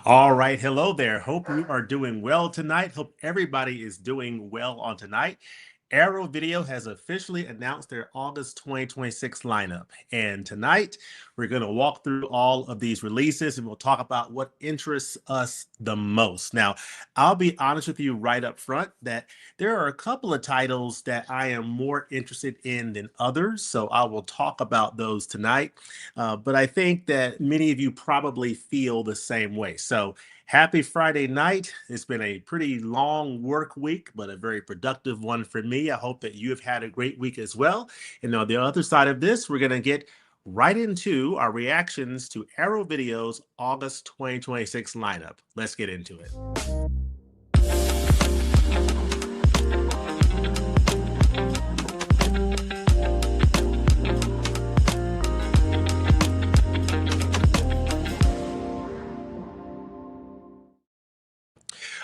All right. Hello there. Hope you are doing well tonight. Hope everybody is doing well on tonight. Arrow Video has officially announced their August 2026 lineup. And tonight, we're going to walk through all of these releases and we'll talk about what interests us the most. Now, I'll be honest with you right up front that there are a couple of titles that I am more interested in than others. So I will talk about those tonight. But I think that many of you probably feel the same way. So happy Friday night. It's been a pretty long work week, but a very productive one for me. I hope that you have had a great week as well. And on the other side of this, we're going to get right into our reactions to Arrow Video's August 2026 lineup. Let's get into it.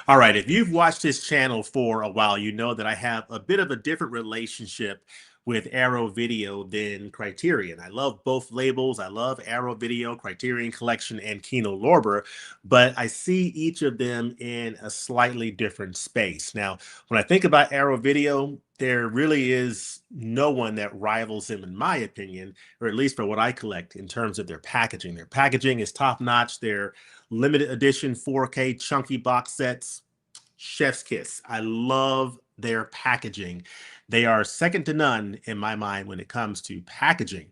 All right, if you've watched this channel for a while, you know that I have a bit of a different relationship with Arrow Video than Criterion. I love both labels. I love Arrow Video, Criterion Collection, and Kino Lorber, but I see each of them in a slightly different space. Now, when I think about Arrow Video, there really is no one that rivals them, in my opinion, or at least for what I collect in terms of their packaging. Their packaging is top notch. Their limited edition 4K chunky box sets, chef's kiss. I love their packaging. They are second to none in my mind when it comes to packaging.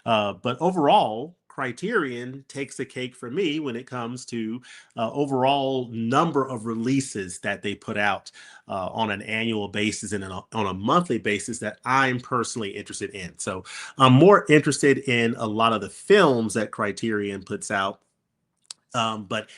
But overall, Criterion takes the cake for me when it comes to overall number of releases that they put out on an annual basis and on a monthly basis that I'm personally interested in. So I'm more interested in a lot of the films that Criterion puts out, but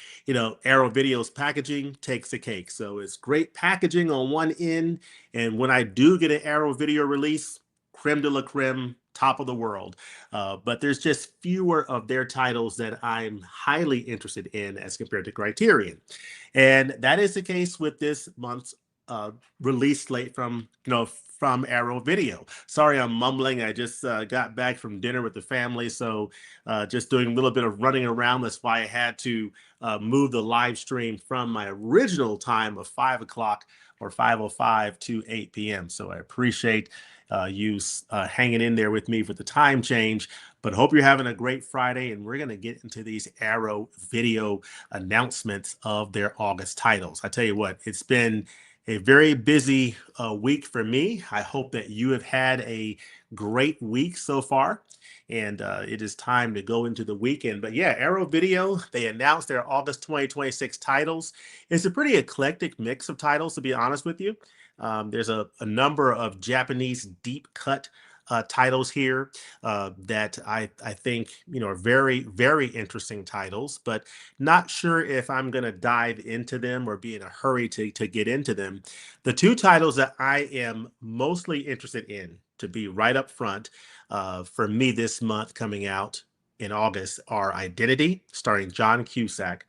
Arrow Video's packaging takes the cake. So it's great packaging on one end, and when I do get an Arrow Video release, creme de la creme, top of the world. But there's just fewer of their titles that I'm highly interested in as compared to Criterion, and that is the case with this month's release slate from Arrow Video. Sorry, I'm mumbling. I just got back from dinner with the family, so just doing a little bit of running around. That's why I had to move the live stream from my original time of 5 o'clock or 5:05 to 8 p.m. So I appreciate you hanging in there with me for the time change. But hope you're having a great Friday, and we're going to get into these Arrow Video announcements of their August titles. I tell you what, it's been a very busy week for me. I hope that you have had a great week so far, and it is time to go into the weekend. But yeah, Arrow Video, they announced their August 2026 titles. It's a pretty eclectic mix of titles, to be honest with you. There's a number of Japanese deep cut titles here that I think are very, very interesting titles, but not sure if I'm going to dive into them or be in a hurry to get into them. The two titles that I am mostly interested in, to be right up front, for me this month coming out in August, are Identity, starring John Cusack,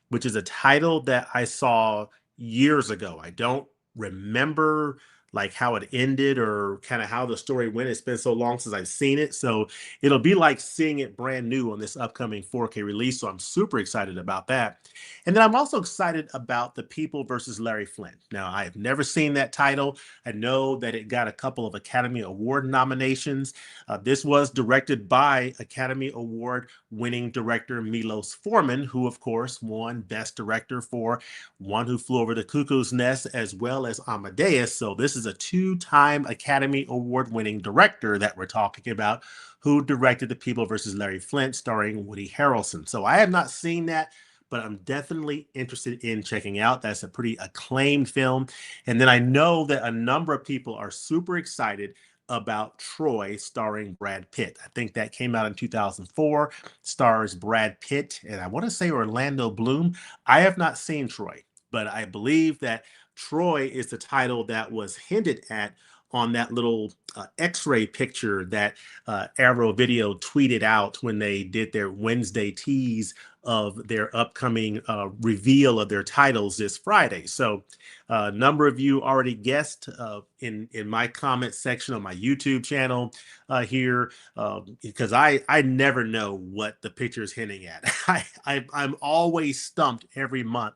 which is a title that I saw years ago. I don't remember like how it ended or kind of how the story went. It's been so long since I've seen it. So it'll be like seeing it brand new on this upcoming 4K release. So I'm super excited about that. And then I'm also excited about The People versus Larry Flint. Now, I have never seen that title. I know that it got a couple of Academy Award nominations. This was directed by Academy Award winning director Milos Forman, who, of course, won Best Director for One Who Flew Over the Cuckoo's Nest as well as Amadeus. So this is a two-time Academy Award-winning director that we're talking about, who directed The People versus Larry Flint, starring Woody Harrelson. So I have not seen that, but I'm definitely interested in checking out. That's a pretty acclaimed film. And then I know that a number of people are super excited about Troy, starring Brad Pitt. I think that came out in 2004, stars Brad Pitt, and I want to say Orlando Bloom. I have not seen Troy, but I believe that Troy is the title that was hinted at on that little x-ray picture that Arrow Video tweeted out when they did their Wednesday tease of their upcoming reveal of their titles this Friday. So a number of you already guessed in my comment section on my YouTube channel here, because I never know what the picture is hinting at. I'm always stumped every month,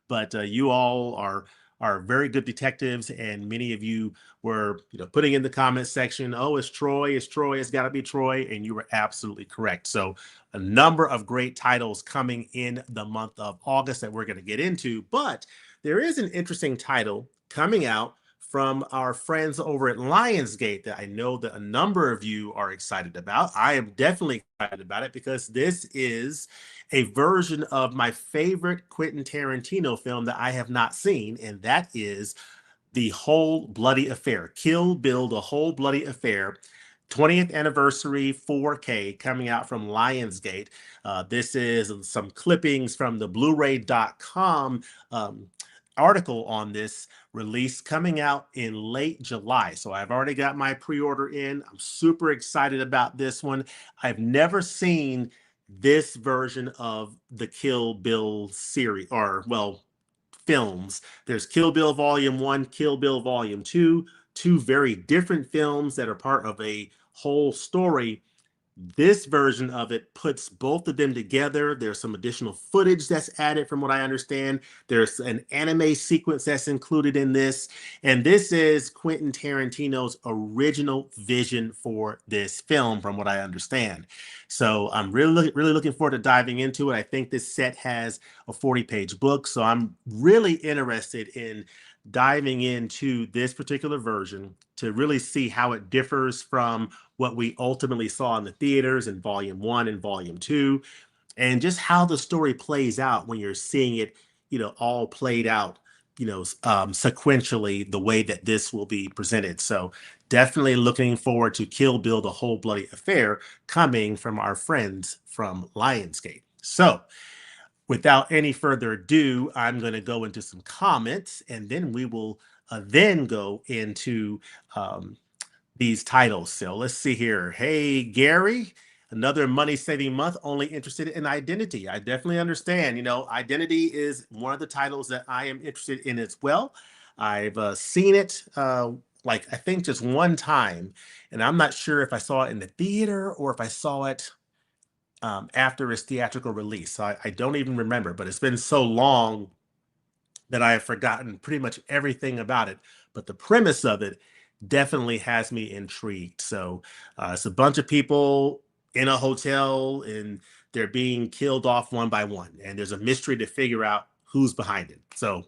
but you all are very good detectives, and many of you were putting in the comment section, oh, it's Troy, it's got to be Troy, and you were absolutely correct. So a number of great titles coming in the month of August that we're going to get into, but there is an interesting title coming out from our friends over at Lionsgate that I know that a number of you are excited about. I am definitely excited about it because this is a version of my favorite Quentin Tarantino film that I have not seen, and that is The Whole Bloody Affair. Kill Bill, The Whole Bloody Affair. 20th anniversary 4K coming out from Lionsgate. This is some clippings from the Blu-ray.com article on this release coming out in late July. So I've already got my pre-order in. I'm super excited about this one. I've never seen this version of the Kill Bill series, or well, films. There's Kill Bill Volume 1, Kill Bill Volume 2, two very different films that are part of a whole story. This version of it puts both of them together. There's some additional footage that's added from what I understand. There's an anime sequence that's included in this. And this is Quentin Tarantino's original vision for this film, from what I understand. So I'm really looking forward to diving into it. I think this set has a 40-page book. So I'm really interested in diving into this particular version to really see how it differs from what we ultimately saw in the theaters in volume 1 and volume 2, and just how the story plays out when you're seeing it, all played out, sequentially the way that this will be presented. So definitely looking forward to Kill Bill, The Whole Bloody Affair, coming from our friends from Lionsgate. So without any further ado, I'm going to go into some comments, and then we will then go into these titles. So let's see here. Hey, Gary, another money saving month, only interested in Identity. I definitely understand. Identity is one of the titles that I am interested in as well. I've seen it like I think just one time, and I'm not sure if I saw it in the theater or if I saw it after its theatrical release. So I don't even remember, but it's been so long that I have forgotten pretty much everything about it. But the premise of it definitely has me intrigued. So it's a bunch of people in a hotel and they're being killed off one by one. And there's a mystery to figure out who's behind it. So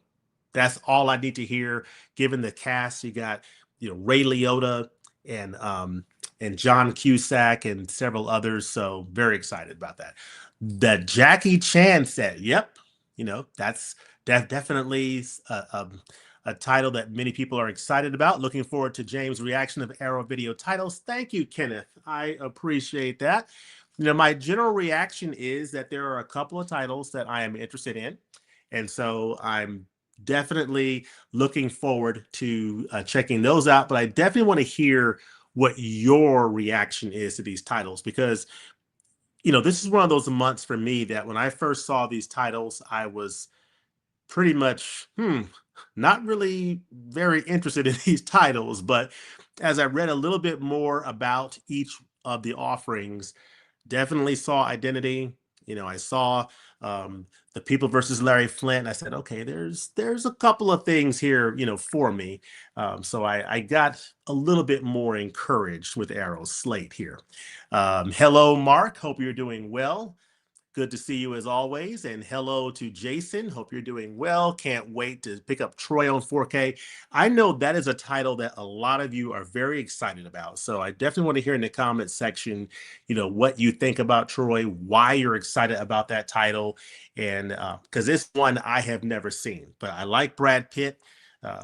that's all I need to hear. Given the cast, you got, Ray Liotta and John Cusack and several others. So very excited about that. The Jackie Chan set. Yep. That's definitely a title that many people are excited about. Looking forward to James' reaction of Arrow Video titles. Thank you, Kenneth. I appreciate that. My general reaction is that there are a couple of titles that I am interested in. And so I'm definitely looking forward to checking those out. But I definitely want to hear what your reaction is to these titles, because this is one of those months for me that when I first saw these titles, I was pretty much not really very interested in these titles. But as I read a little bit more about each of the offerings, definitely saw Identity. I saw the People versus Larry Flint. I said, okay, there's a couple of things here, for me. So I got a little bit more encouraged with Arrow's slate here. Hello, Mark. Hope you're doing well. Good to see you as always. And hello to Jason. Hope you're doing well. Can't wait to pick up Troy on 4K. I know that is a title that a lot of you are very excited about. So I definitely want to hear in the comments section, what you think about Troy, why you're excited about that title. And because this one I have never seen, but I like Brad Pitt.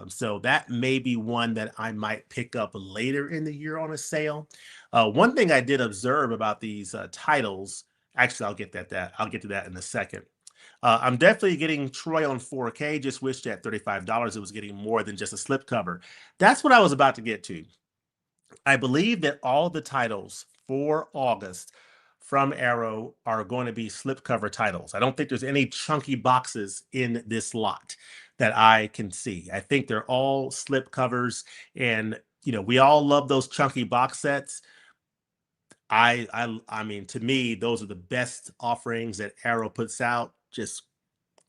So that may be one that I might pick up later in the year on a sale. One thing I did observe about these titles. Actually, I'll get to that in a second. I'm definitely getting Troy on 4K. Just wished at $35 it was getting more than just a slipcover. That's what I was about to get to. I believe that all the titles for August from Arrow are going to be slipcover titles. I don't think there's any chunky boxes in this lot that I can see. I think they're all slipcovers, and we all love those chunky box sets. I mean, to me, those are the best offerings that Arrow puts out. Just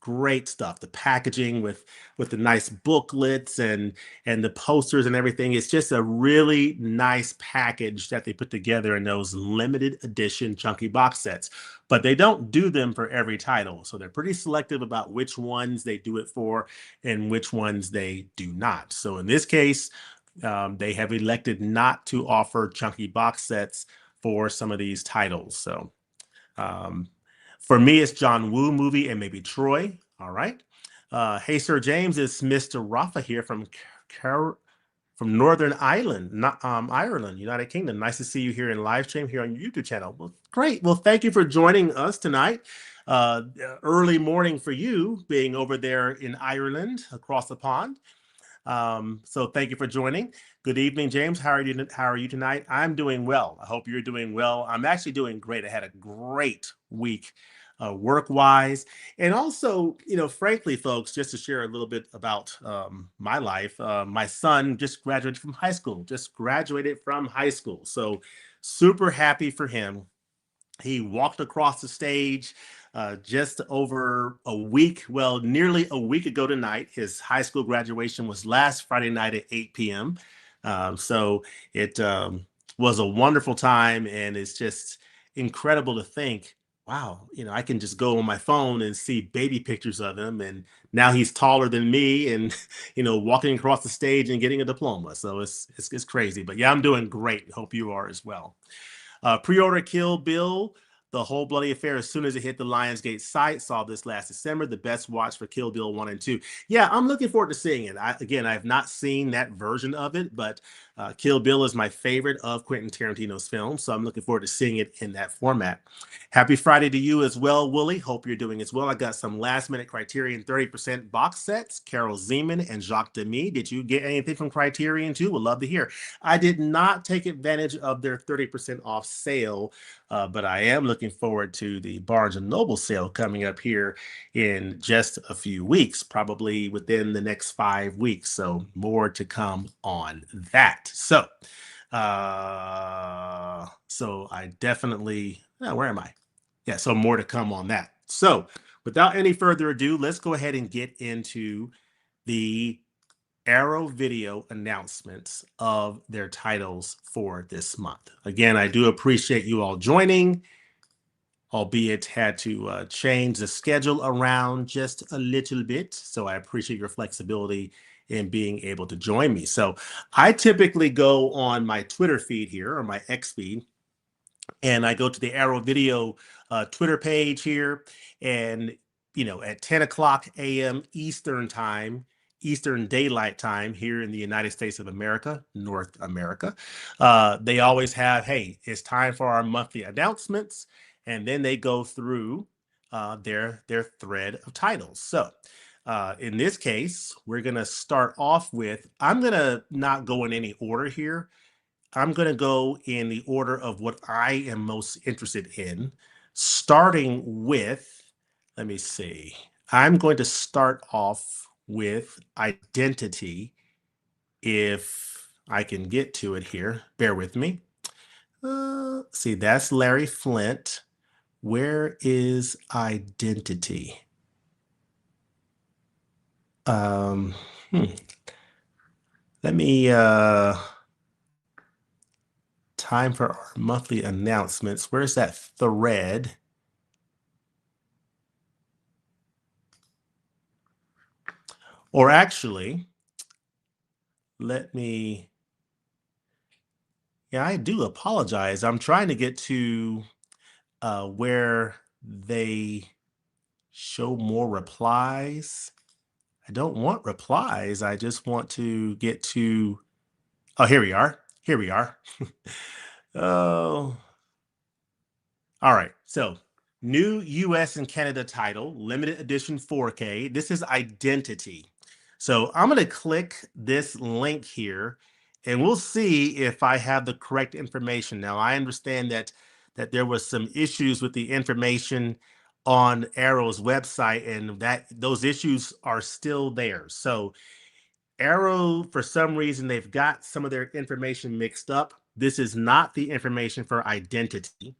great stuff. The packaging with the nice booklets and the posters and everything. It's just a really nice package that they put together in those limited edition chunky box sets. But they don't do them for every title. So they're pretty selective about which ones they do it for and which ones they do not. So in this case, they have elected not to offer chunky box sets for some of these titles. So um, for me, it's John Woo movie and maybe Troy. All right. Hey, Sir James, it's Mr. Rafa here from from Northern Ireland, not Ireland, United Kingdom. Nice to see you here in live stream here on your YouTube channel. Well, great. Well, thank you for joining us tonight. Uh, Early morning for you, being over there in Ireland across the pond. So thank you for joining. Good evening, James. How are you tonight? I'm doing well. I hope you're doing well. I'm actually doing great. I had a great week, work-wise, and also, frankly, folks, just to share a little bit about my life. My son just graduated from high school. Just graduated from high school. So super happy for him. He walked across the stage just over a week, well, nearly a week ago tonight. His high school graduation was last Friday night at 8 p.m. So it was a wonderful time, and it's just incredible to think, wow, I can just go on my phone and see baby pictures of him, and now he's taller than me, and walking across the stage and getting a diploma. So it's crazy, but yeah, I'm doing great. Hope you are as well. Pre-order Kill Bill, the whole bloody affair as soon as it hit the Lionsgate site. Saw this last December. The best watch for Kill Bill 1 and 2. Yeah, I'm looking forward to seeing it. I have not seen that version of it, but Kill Bill is my favorite of Quentin Tarantino's films, so I'm looking forward to seeing it in that format. Happy Friday to you as well, Wooly. Hope you're doing as well. I got some last-minute Criterion 30% box sets. Carol Zeman and Jacques Demy. Did you get anything from Criterion too? Would love to hear. I did not take advantage of their 30% off sale, but I am looking forward to the Barnes and Noble sale coming up here in just a few weeks, probably within the next 5 weeks. So more to come on that. So I definitely, where am I? Yeah, so more to come on that. So without any further ado, let's go ahead and get into the Arrow Video announcements of their titles for this month. Again, I do appreciate you all joining, albeit had to change the schedule around just a little bit. So I appreciate your flexibility in being able to join me. So I typically go on my Twitter feed here, or my X feed, and I go to the Arrow Video Twitter page here, and at 10 o'clock a.m. Eastern time, Eastern Daylight Time here in the United States of America, North America, they always have, hey, it's time for our monthly announcements, and then they go through their thread of titles. So. In this case, we're going to start off with, I'm going to not go in any order here. I'm going to go in the order of what I am most interested in, starting with, let me see, I'm going to start off with identity, if I can get to it here. Bear with me. See, that's Larry Flint. Where is identity? Um, hmm. Let me time for our monthly announcements. Where's that thread? Or actually, let me, yeah, I do apologize. I'm trying to get to where they show more replies. I don't want replies. I just want to get to, oh, here we are. Here we are. Oh, all right. So New US and Canada title, limited edition 4K. This is Identity. So I'm going to click this link here and we'll see if I have the correct information. Now, I understand that there was some issues with the information on Arrow's website and that those issues are still there. So Arrow, for some reason, they've got some of their information mixed up. This is not the information for Identity.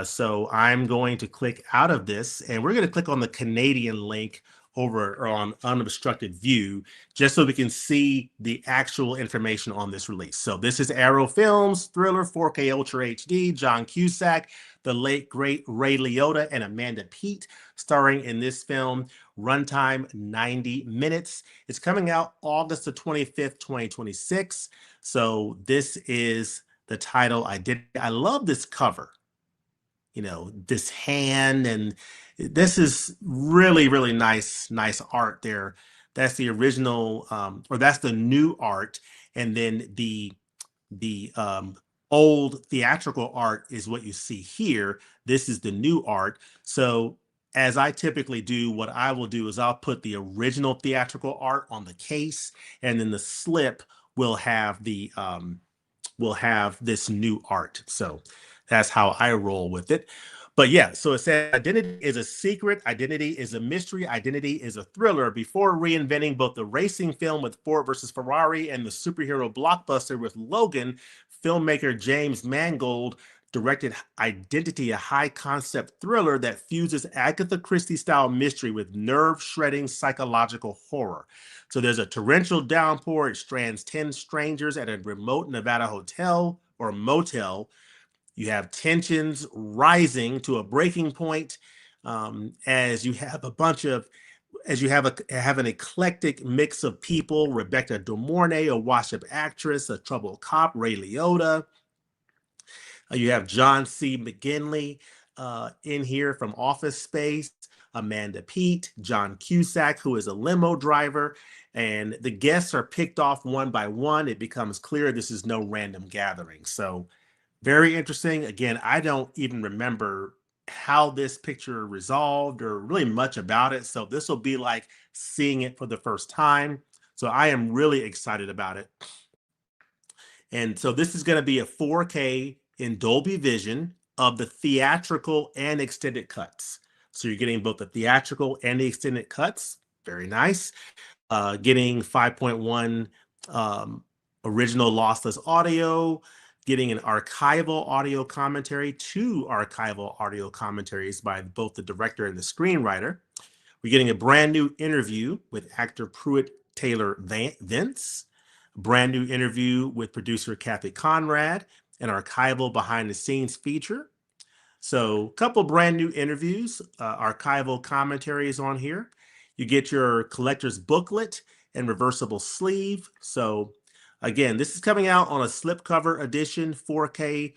So I'm going to click out of this and we're going to click on the Canadian link over on unobstructed view just so we can see the actual information on this release. So this is Arrow Films, thriller 4K Ultra HD, John Cusack, the late great Ray Liotta and Amanda Peet starring in this film, runtime 90 minutes. It's coming out August the 25th, 2026. So this is the title. I love this cover, this hand, and this is really, really nice art there. That's the original, or that's the new art. And then the old theatrical art is what you see here. This is the new art. So as I typically do, what I will do is I'll put the original theatrical art on the case, and then the slip will have this new art. So that's how I roll with it. But yeah, so it says identity is a secret, identity is a mystery, identity is a thriller. Before reinventing both the racing film with Ford versus Ferrari and the superhero blockbuster with Logan, filmmaker James Mangold directed Identity, a high concept thriller that fuses Agatha Christie style mystery with nerve shredding psychological horror. So there's a torrential downpour. It strands 10 strangers at a remote Nevada hotel or motel. You have tensions rising to a breaking point, as you have an eclectic mix of people: Rebecca De Mornay, a washed-up actress; a troubled cop, Ray Liotta; you have John C. McGinley in here from Office Space; Amanda Peet; John Cusack, who is a limo driver. And the guests are picked off one by one. It becomes clear this is no random gathering. So very interesting. Again, I don't even remember how this picture resolved or really much about it. So this will be like seeing it for the first time. So I am really excited about it. And so this is going to be a 4K in Dolby Vision of the theatrical and extended cuts. So you're getting both the theatrical and the extended cuts. Very nice. Getting 5.1 original lossless audio, getting an archival audio commentary, 2 archival audio commentaries by both the director and the screenwriter. We're getting a brand new interview with actor Pruitt Taylor Vince, a brand new interview with producer Kathy Conrad, an archival behind the scenes feature. So a couple brand new interviews, archival commentaries on here. You get your collector's booklet and reversible sleeve. So again, this is coming out on a slipcover edition, 4K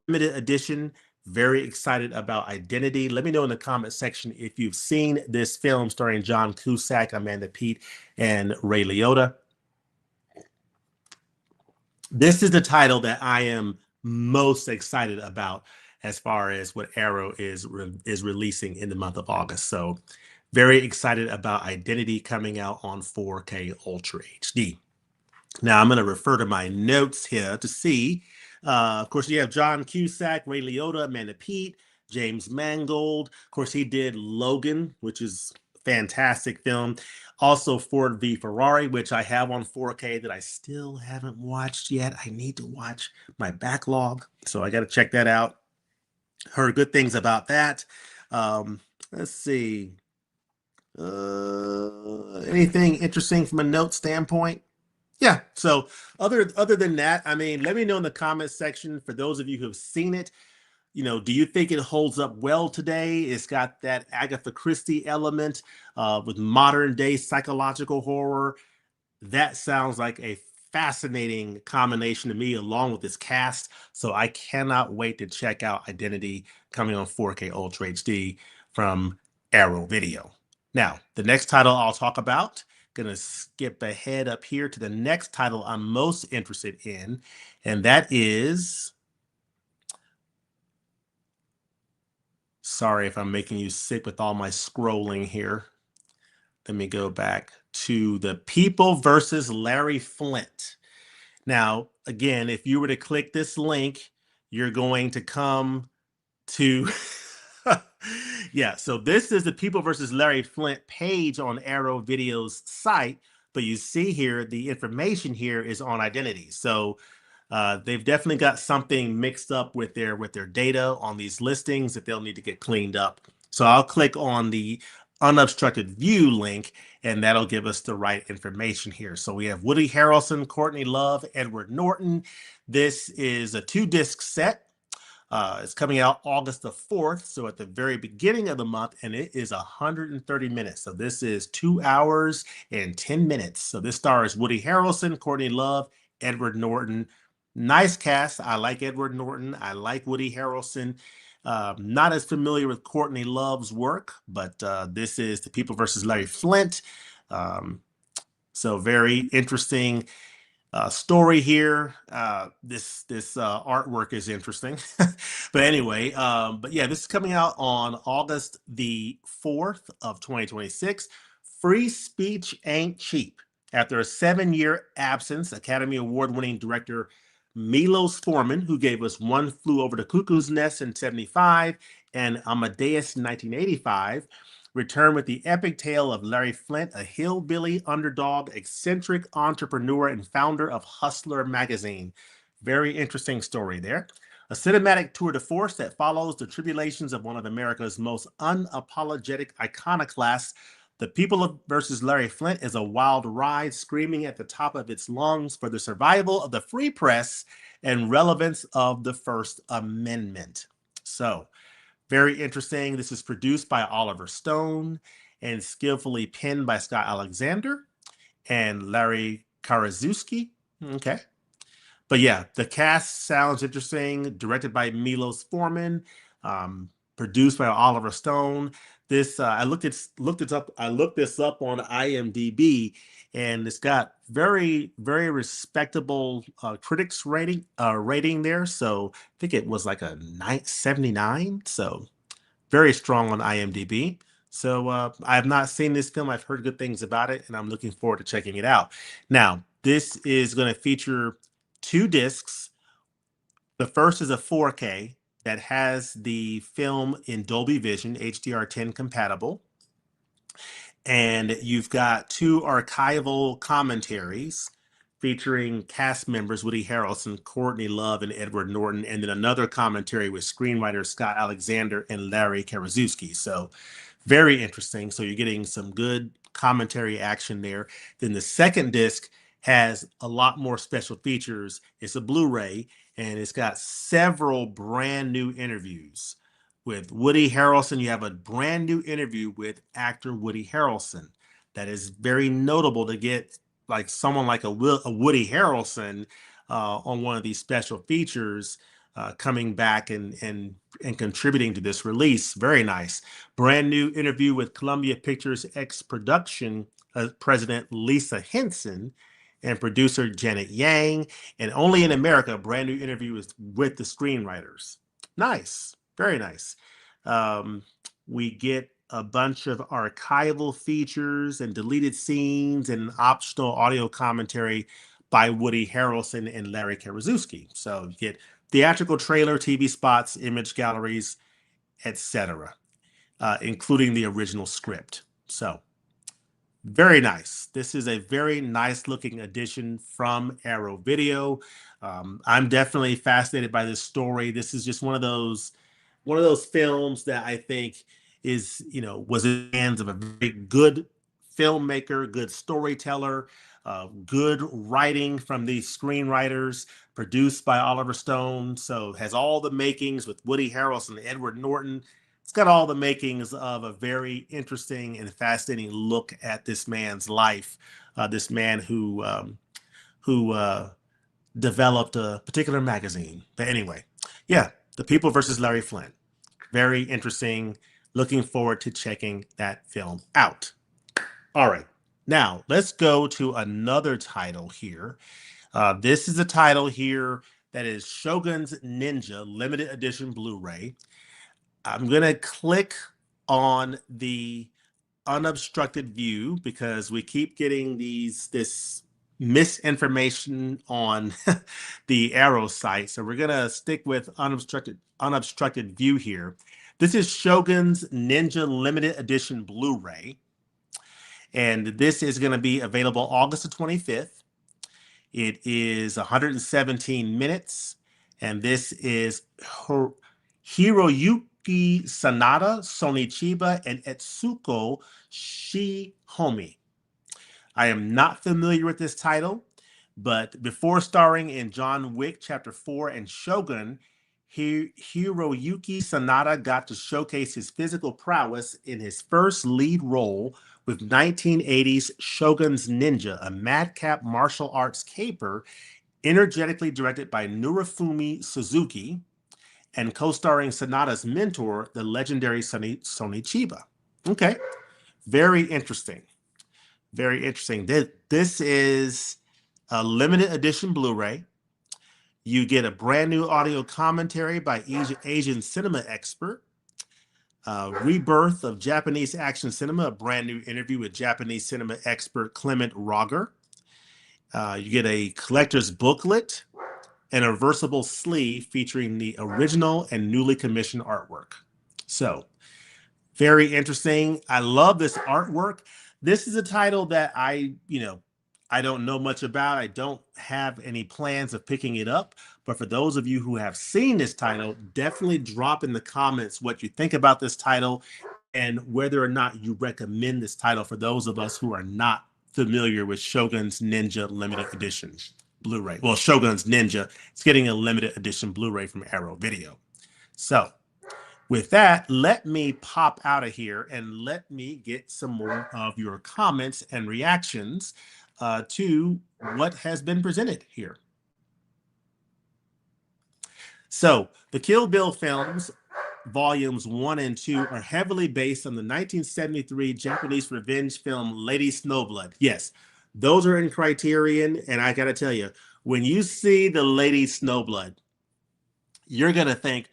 limited edition. Very excited about Identity. Let me know in the comment section if you've seen this film starring John Cusack, Amanda Peet, and Ray Liotta. This is the title that I am most excited about as far as what Arrow is releasing in the month of August. So very excited about Identity coming out on 4K Ultra HD. Now I'm going to refer to my notes here to see. Of course, you have John Cusack, Ray Liotta, Amanda Peet, James Mangold. Of course, he did Logan, which is a fantastic film. Also, Ford v Ferrari, which I have on 4K that I still haven't watched yet. I need to watch my backlog, so I got to check that out. Heard good things about that. Let's see. Anything interesting from a note standpoint? Yeah. So other than that, I mean, let me know in the comment section for those of you who have seen it. Do you think it holds up well today? It's got that Agatha Christie element with modern day psychological horror. That sounds like a fascinating combination to me, along with this cast. So I cannot wait to check out Identity coming on 4K Ultra HD from Arrow Video. Now, the next title I'll talk about, gonna skip ahead up here to the next title I'm most interested in, and that is Sorry if I'm making you sick with all my scrolling here. Let me go back to The People versus Larry Flynt. Now, again, if you were to click this link, you're going to come to yeah, so this is The People versus Larry Flynt page on Arrow Video's site, but you see here the information here is on identity. So they've definitely got something mixed up with their data on these listings that they'll need to get cleaned up. So I'll click on the unobstructed view link, and that'll give us the right information here. So we have Woody Harrelson, Courtney Love, Edward Norton. This is a 2-disc set. It's coming out August the 4th, so at the very beginning of the month, and it is 130 minutes. So this is 2 hours and 10 minutes. So this stars Woody Harrelson, Courtney Love, Edward Norton. Nice cast. I like Edward Norton. I like Woody Harrelson. Not as familiar with Courtney Love's work, but this is The People versus Larry Flynt. So very interesting story here. This artwork is interesting. But anyway, but yeah, this is coming out on August the 4th of 2026. Free speech ain't cheap. After a 7-year absence, Academy Award-winning director Milos Forman, who gave us One Flew Over the Cuckoo's Nest in 75 and Amadeus in 1985, returned with the epic tale of Larry Flynt, a hillbilly, underdog, eccentric entrepreneur and founder of Hustler magazine. Very interesting story there. A cinematic tour de force that follows the tribulations of one of America's most unapologetic iconoclasts. The People versus Larry Flynt is a wild ride, screaming at the top of its lungs for the survival of the free press and relevance of the First Amendment. So, very interesting. This is produced by Oliver Stone and skillfully penned by Scott Alexander and Larry Karaszewski. Okay. But yeah, the cast sounds interesting. Directed by Milos Forman, produced by Oliver Stone. This I looked it up. I looked this up on IMDb, and it's got very respectable critics rating there. So I think it was like a 79. So very strong on IMDb. So I have not seen this film. I've heard good things about it, and I'm looking forward to checking it out. Now, this is going to feature 2 discs. The first is a 4K that has the film in Dolby Vision, HDR10 compatible. And you've got 2 archival commentaries featuring cast members Woody Harrelson, Courtney Love, and Edward Norton, and then another commentary with screenwriters Scott Alexander and Larry Karaszewski. So very interesting. So you're getting some good commentary action there. Then the second disc has a lot more special features. It's a Blu-ray, and it's got several brand new interviews. With Woody Harrelson, you have a brand new interview with actor Woody Harrelson. That is very notable to get like someone like a Woody Harrelson on one of these special features coming back and contributing to this release. Very nice. Brand new interview with Columbia Pictures ex-production president Lisa Henson and producer Janet Yang. And only in America, a brand new interview is with the screenwriters. Nice. Very nice. We get a bunch of archival features and deleted scenes and optional audio commentary by Woody Harrelson and Larry Karaszewski. So you get theatrical trailer, TV spots, image galleries, etc., including the original script. So very nice. This is a very nice looking addition from Arrow Video. I'm definitely fascinated by this story. This is just one of those films that I think is, was in the hands of a very good filmmaker, good storyteller, good writing from these screenwriters, produced by Oliver Stone. So has all the makings with Woody Harrelson and Edward Norton. It's got all the makings of a very interesting and fascinating look at this man's life. This man who developed a particular magazine. But anyway, yeah, The People versus Larry Flynt. Very interesting. Looking forward to checking that film out. All right. Now, let's go to another title here. This is a title here that is Shogun's Ninja Limited Edition Blu-ray. I'm going to click on the unobstructed view because we keep getting this misinformation on the Arrow site. So we're going to stick with unobstructed view here. This is Shogun's Ninja Limited Edition Blu-ray, and this is going to be available August the 25th. It is 117 minutes, and this is Hiroyuki Sanada, Sonichiba, and Etsuko Shihomi. I am not familiar with this title, but before starring in John Wick Chapter 4 and Shogun, Hiroyuki Sanada got to showcase his physical prowess in his first lead role with 1980's Shogun's Ninja, a madcap martial arts caper energetically directed by Nurifumi Suzuki and co-starring Sanada's mentor, the legendary Sonichiba. Okay, very interesting. Very interesting. This is a limited edition Blu-ray. You get a brand new audio commentary by Asian cinema expert. Rebirth of Japanese action cinema, a brand new interview with Japanese cinema expert Clement Roger. You get a collector's booklet and a reversible sleeve featuring the original and newly commissioned artwork. So, very interesting. I love this artwork. This is a title that I don't know much about. I don't have any plans of picking it up. But for those of you who have seen this title, definitely drop in the comments what you think about this title and whether or not you recommend this title for those of us who are not familiar with Shogun's Ninja Limited Edition Blu-ray. Well, Shogun's Ninja, it's getting a limited edition Blu-ray from Arrow Video. So with that, let me pop out of here and let me get some more of your comments and reactions to what has been presented here. So the Kill Bill films, volumes 1 and 2, are heavily based on the 1973 Japanese revenge film Lady Snowblood. Yes, those are in Criterion, and I gotta tell you, when you see the Lady Snowblood, you're gonna think,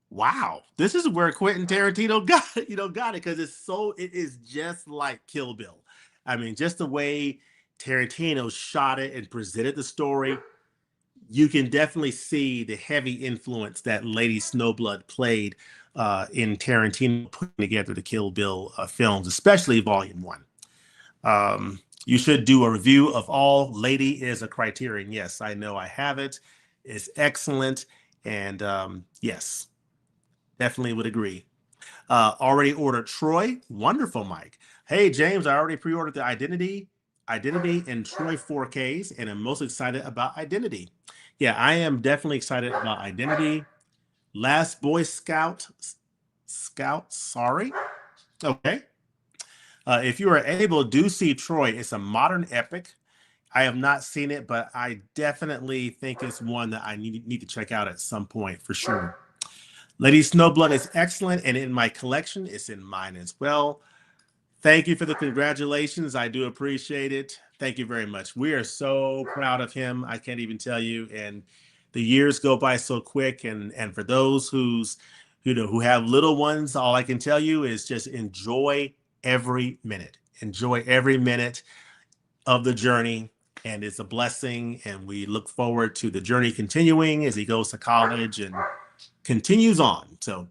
wow, this is where Quentin Tarantino got it, because it is just like Kill Bill. I mean, just the way Tarantino shot it and presented the story, you can definitely see the heavy influence that Lady Snowblood played in Tarantino putting together the Kill Bill films, especially Volume 1. You should do a review of all. Lady is a Criterion. Yes, I know I have it. It's excellent. And yes, definitely would agree. Already ordered Troy. Wonderful, Mike. Hey, James, I already pre-ordered the Identity in Troy 4Ks, and I'm most excited about Identity. Yeah, I am definitely excited about Identity. Last Boy Scout, sorry. Okay. If you are able, do see Troy. It's a modern epic. I have not seen it, but I definitely think it's one that I need to check out at some point for sure. Lady Snowblood is excellent, and in my collection, it's in mine as well. Thank you for the congratulations. I do appreciate it. Thank you very much. We are so proud of him. I can't even tell you. And the years go by so quick. And for those who have little ones, all I can tell you is just enjoy every minute. Enjoy every minute of the journey. And it's a blessing. And we look forward to the journey continuing as he goes to college and continues on. So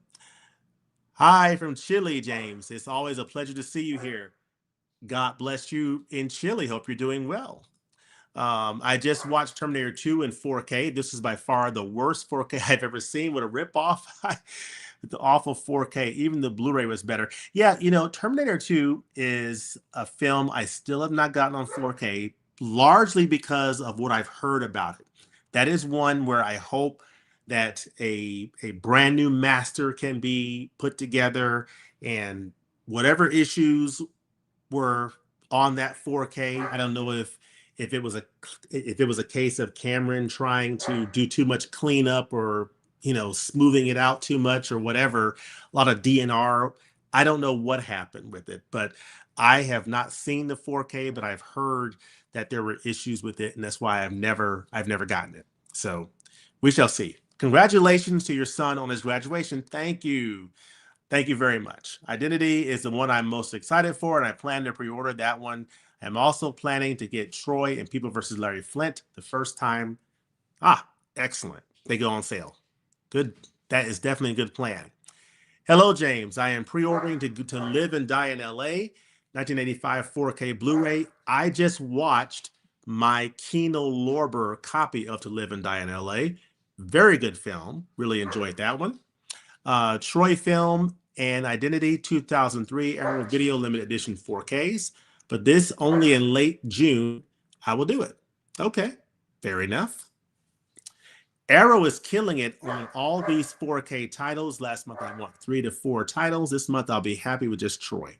hi from Chile, James. It's always a pleasure to see you here. God bless you in Chile. Hope you're doing well. I just watched Terminator 2 in 4K. This is by far the worst 4K I've ever seen. What a ripoff. The awful 4K. Even the Blu-ray was better. Yeah, Terminator 2 is a film I still have not gotten on 4K, largely because of what I've heard about it. That is one where I hope that a brand new master can be put together, and whatever issues were on that 4K. I don't know if it was a case of Cameron trying to do too much cleanup or smoothing it out too much or whatever. A lot of DNR. I don't know what happened with it, but I have not seen the 4K, but I've heard that there were issues with it, and that's why I've never gotten it. So we shall see. Congratulations to your son on his graduation. Thank you. Thank you very much. Identity is the one I'm most excited for, and I plan to pre-order that one. I'm also planning to get Troy and People versus Larry Flint the first time. Ah, excellent. They go on sale. Good. That is definitely a good plan. Hello, James. I am pre-ordering to Live and Die in LA, 1985 4K Blu-ray. I just watched my Kino Lorber copy of To Live and Die in LA. Very good film. Really enjoyed that one. Troy Film and Identity 2003 Arrow Video Limited Edition 4Ks, but this only in late June. I will do it. Okay, fair enough. Arrow is killing it on all these 4K titles. Last month I want 3 to 4 titles. This month I'll be happy with just Troy.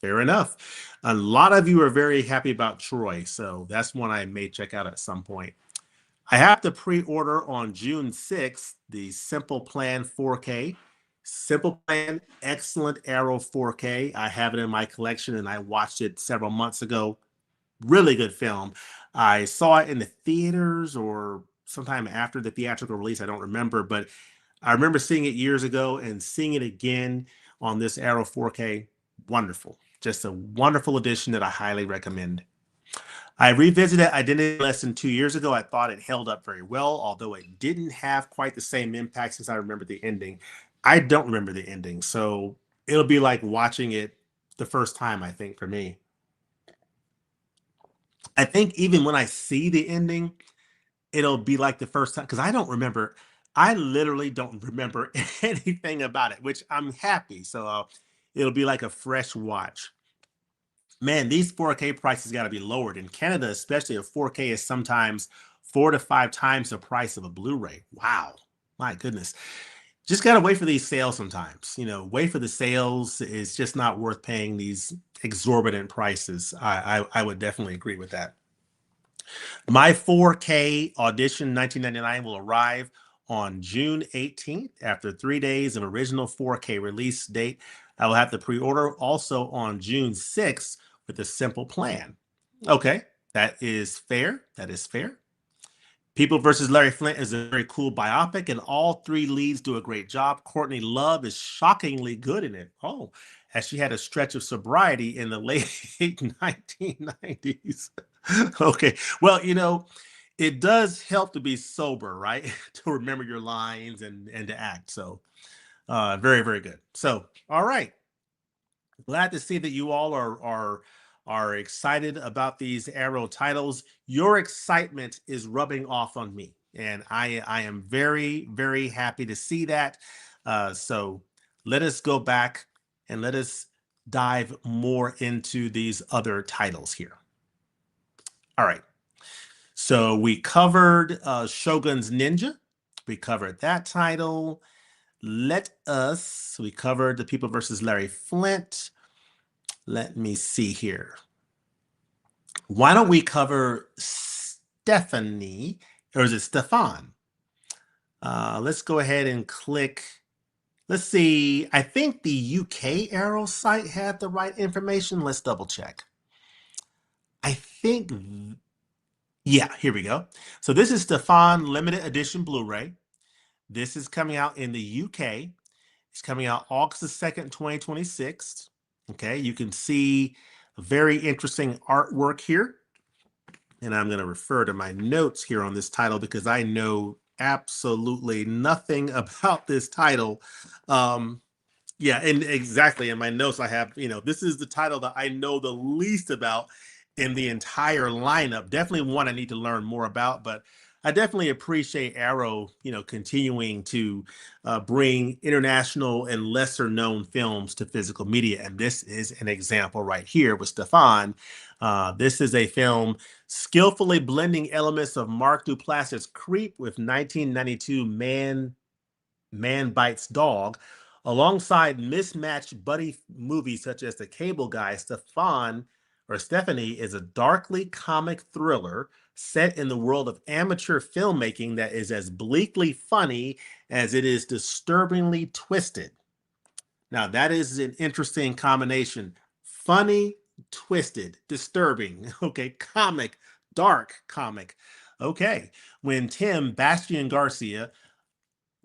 Fair enough. A lot of you are very happy about Troy, so that's one I may check out at some point. I have to pre-order on June 6th the Simple Plan 4K. Simple Plan, excellent Arrow 4K. I have it in my collection and I watched it several months ago. Really good film. I saw it in the theaters or sometime after the theatrical release. I don't remember, but I remember seeing it years ago and seeing it again on this Arrow 4K. Wonderful. Just a wonderful edition that I highly recommend. I revisited Identity less than 2 years ago. I thought it held up very well, although it didn't have quite the same impact since I remember the ending. I don't remember the ending, so it'll be like watching it the first time, I think, for me. I think even when I see the ending, it'll be like the first time because I don't remember. I literally don't remember anything about it, which I'm happy. So it'll be like a fresh watch. Man, these 4K prices got to be lowered in Canada, especially a 4K is sometimes 4 to 5 times the price of a Blu-ray. Wow, my goodness. Just gotta wait for these sales sometimes. Wait for the sales. It's just not worth paying these exorbitant prices. I would definitely agree with that. My 4K Audition 1999 will arrive on June 18th after 3 days of original 4K release date. I will have to pre-order also on June 6th with a simple plan. Okay, that is fair. That is fair. People versus Larry Flint is a very cool biopic, and all three leads do a great job. Courtney Love is shockingly good in it. Oh, as she had a stretch of sobriety in the late 1990s. Okay, well, it does help to be sober, right? To remember your lines and to act. So, very, very good. So, all right. Glad to see that you all are excited about these Arrow titles. Your excitement is rubbing off on me, and I am very, very happy to see that. So let us go back and let us dive more into these other titles here. All right. So we covered Shogun's Ninja. We covered that title. We covered The People versus Larry Flint. Let me see here. Why don't we cover Stephanie, or is it Stefan? Let's go ahead and click. Let's see. I think the UK Arrow site had the right information. Let's double check. I think, yeah, here we go. So this is Stefan limited edition Blu-ray. This is coming out in the UK. It's coming out August the 2nd, 2026. Okay, you can see very interesting artwork here. And I'm going to refer to my notes here on this title because I know absolutely nothing about this title. Yeah, and exactly in my notes I have, this is the title that I know the least about in the entire lineup. Definitely one I need to learn more about, but I definitely appreciate Arrow, continuing to bring international and lesser known films to physical media. And this is an example right here with Stefan. This is a film skillfully blending elements of Mark Duplass's Creep with 1992 Man Bites Dog, alongside mismatched buddy movies such as The Cable Guy. Stephanie is a darkly comic thriller set in the world of amateur filmmaking that is as bleakly funny as it is disturbingly twisted. Now, that is an interesting combination. Funny, twisted, disturbing. Okay, comic, dark comic. Okay, when Tim Bastian Garcia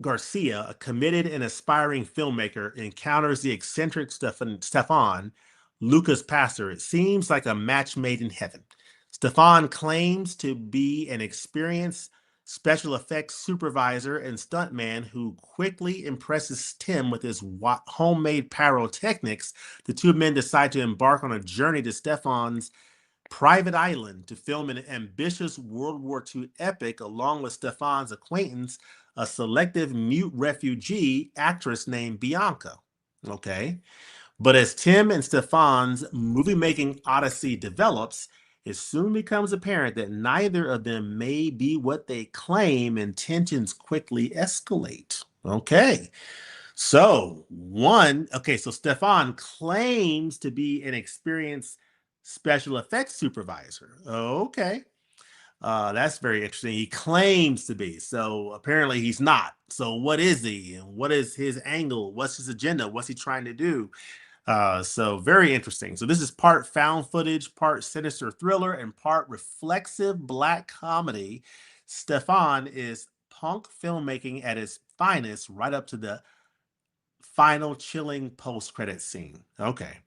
Garcia, a committed and aspiring filmmaker, encounters the eccentric Stefan, Lucas Pastor. It seems like a match made in heaven. Stefan claims to be an experienced special effects supervisor and stuntman who quickly impresses Tim with his homemade pyrotechnics. The two men decide to embark on a journey to Stefan's private island to film an ambitious World War II epic along with Stefan's acquaintance, a selective mute refugee actress named Bianca. Okay. But as Tim and Stefan's movie making odyssey develops, it soon becomes apparent that neither of them may be what they claim, and tensions quickly escalate. Okay. So Stefan claims to be an experienced special effects supervisor. Okay. That's very interesting. He claims to be. So apparently he's not. So what is he? And what is his angle? What's his agenda? What's he trying to do? So very interesting. So this is part found footage, part sinister thriller, and part reflexive black comedy. Stefan is punk filmmaking at its finest, right up to the final chilling post-credit scene. Okay.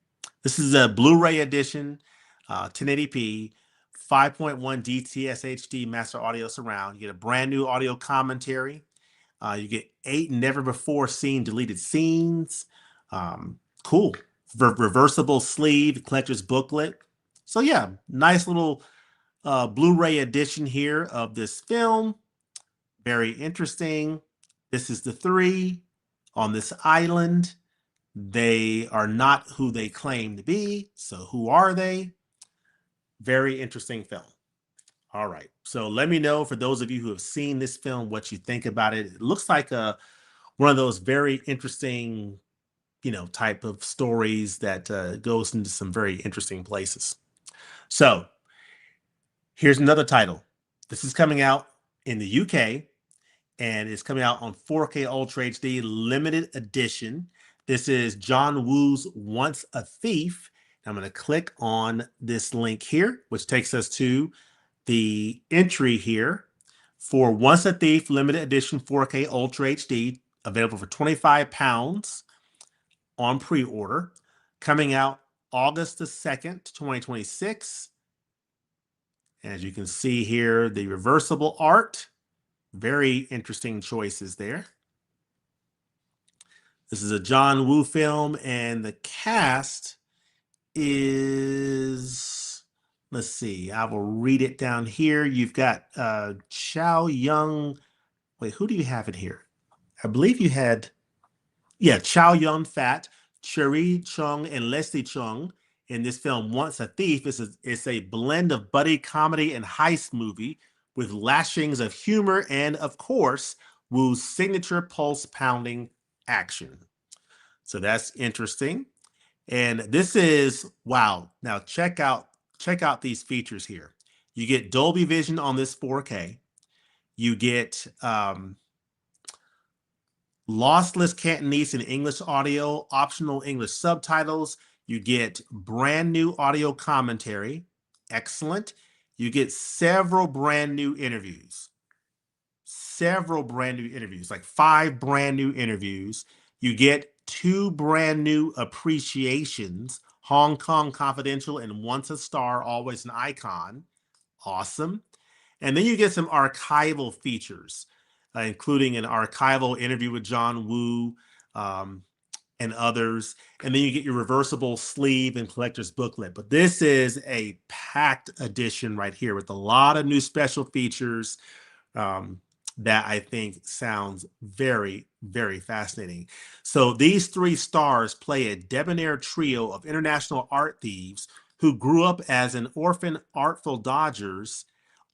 This is a Blu-ray edition, 1080p, 5.1 DTS HD master audio surround. You get a brand new audio commentary. You get 8 never before seen deleted scenes. Cool. Reversible sleeve, collector's booklet. So yeah, nice little Blu-ray edition here of this film. Very interesting. This is the 3 on this island. They are not who they claim to be. So who are they? Very interesting film. All right. So let me know, for those of you who have seen this film, what you think about it. It looks like one of those very interesting, type of stories that goes into some very interesting places. So here's another title. This is coming out in the UK, and it's coming out on 4K Ultra HD limited edition. This is John Woo's Once a Thief. I'm going to click on this link here, which takes us to the entry here for Once a Thief limited edition 4K Ultra HD, available for £25 on pre-order, coming out August the 2nd, 2026. As you can see here, the reversible art, very interesting choices there. This is a John Woo film, and the cast is, let's see, I will read it down here. You've got Chow Yun. Wait, who do you have in here? I believe you had, Chow Yun Fat, Cherie Chung, and Leslie Chung in this film, Once a Thief. It's a blend of buddy comedy and heist movie with lashings of humor and, of course, Woo's signature pulse-pounding action. So that's interesting. And this is, wow. Now check out these features here. You get Dolby Vision on this 4K. You get lossless Cantonese and English audio, optional English subtitles. You get brand new audio commentary. Excellent. You get several brand new interviews. Like 5 brand new interviews. You get 2 brand new appreciations, Hong Kong Confidential and Once a Star, Always an Icon. Awesome. And then you get some archival features, including an archival interview with John Woo and others. And then you get your reversible sleeve and collector's booklet. But this is a packed edition right here with a lot of new special features that I think sounds very, very fascinating. So these 3 stars play a debonair trio of international art thieves who grew up as an orphan artful dodgers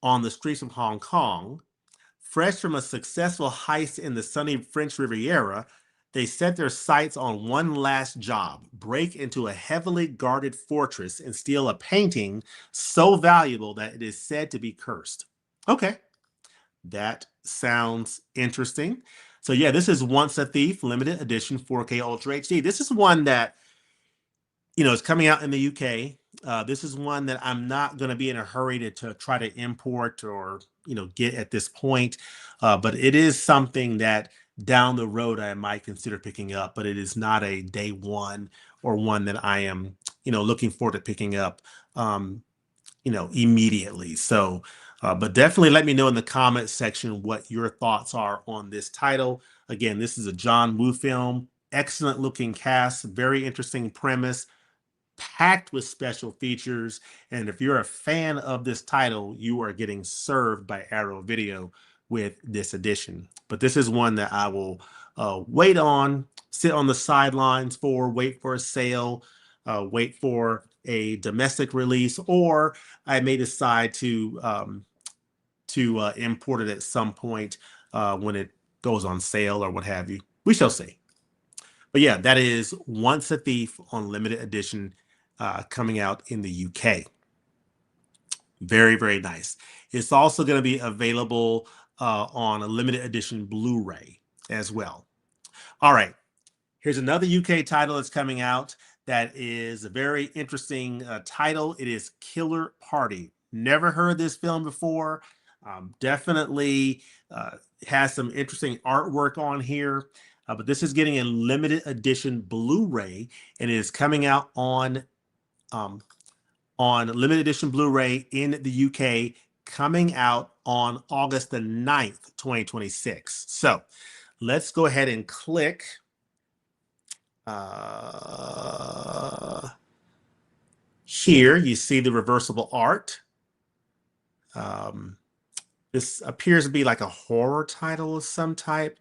on the streets of Hong Kong. Fresh from a successful heist in the sunny French Riviera, they set their sights on one last job: break into a heavily guarded fortress and steal a painting so valuable that it is said to be cursed. Okay. That sounds interesting. So yeah, this is Once a Thief, limited edition 4K Ultra HD. This is one that, is coming out in the UK. This is one that I'm not going to be in a hurry to try to import or, get at this point. But it is something that down the road I might consider picking up, but it is not a day one or one that I am, looking forward to picking up, um, immediately. So, but definitely let me know in the comments section what your thoughts are on this title. Again, this is a John Woo film, excellent looking cast, very interesting premise, packed with special features. And if you're a fan of this title, you are getting served by Arrow Video with this edition. But this is one that I will wait on, sit on the sidelines for, wait for a sale, wait for a domestic release, or I may decide to import it at some point when it goes on sale or what have you. We shall see. But yeah, that is Once a Thief on limited edition, coming out in the UK. Very, very nice. It's also going to be available on a limited edition Blu-ray as well. All right. Here's another UK title that's coming out that is a very interesting title. It is Killer Party. Never heard this film before. Definitely has some interesting artwork on here. But this is getting a limited edition Blu-ray, and it is coming out um, on limited edition Blu-ray in the UK, coming out on August the 9th, 2026. So let's go ahead and click. Here you see the reversible art. This appears to be like a horror title of some type.